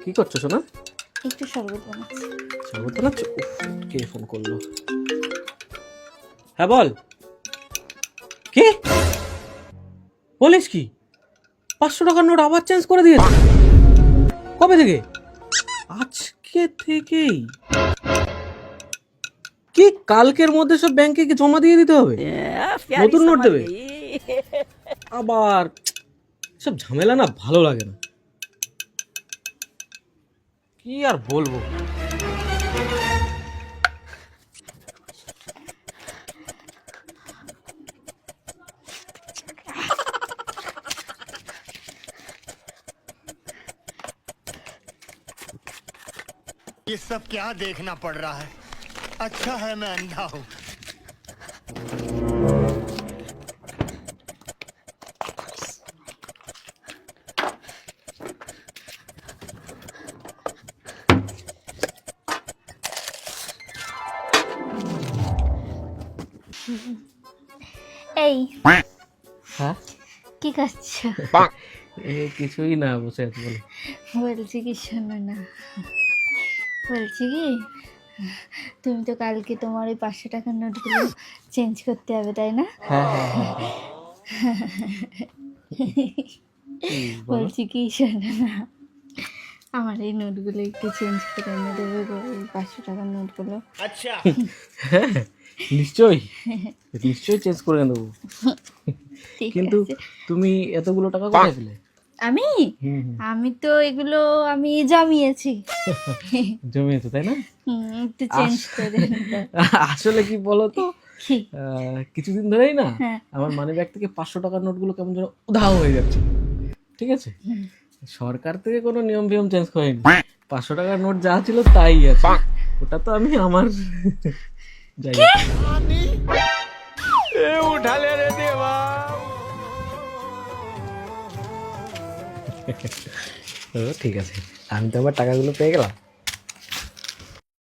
কি করছো সোনা? একটু শরবত বানাচ্ছি। শরবত বানাচ্ছো? কে ফোন করলো? হ্যাঁ বল। কি বলিস? কি 500 টাকার নোট আবার চেঞ্জ করে দিয়েছে? কবে থেকে? আজকে থেকেই? কি কালকের মধ্যে সব ব্যাংকে কি জমা দিয়ে দিতে হবে? নতুন নোট দেবে আবার? সব ঝামেলা না, ভালো লাগে না। কি আর বলবো। ये सब क्या देखना पड़ रहा है? अच्छा है मैं अंधा हूँ। এই হ্যাঁ কি করছো? কিছুই না, বসে আছি। বলো। বলছি কি, শোনো না, বলছি কি, তুমি তো কালকে তোমার ওই 500 টাকার নোটগুলো চেঞ্জ করতে হবে, তাই না? হ্যাঁ হ্যাঁ হ্যাঁ বলছি কি, শোনো না, আমার এই নোটগুলো একটু চেঞ্জ করে এনে দেবে গো, ওই 500 টাকার নোটগুলো। হ্যাঁ নিশ্চয়ই নিশ্চয়ই চেঞ্জ করে দেবো। ঠিক কিন্তু আছে। তুমি এতগুলো টাকা কোথায় পেলে? আমি আমি তো এগুলো আমি জমিয়েছি। জমিয়েছো তাই না? একটু চেঞ্জ করে দাও। আসলে কি বলো তো, কি? কিছুদিন ধরেই না হ্যাঁ। আমার মানি ব্যাগ থেকে 500 টাকার নোটগুলো কেমন যেন উধাও হয়ে যাচ্ছে। ঠিক আছে, সরকার থেকে কোনো নিয়ম ফিয়ম চেঞ্জ করেনি। 500 টাকার নোট যা ছিল তাই আছে। ওটা তো আমি আমার যাই उठा ले रे देवा। ঠিক আছে, আমি তো আবার টাকাগুলো পেয়ে গেলাম।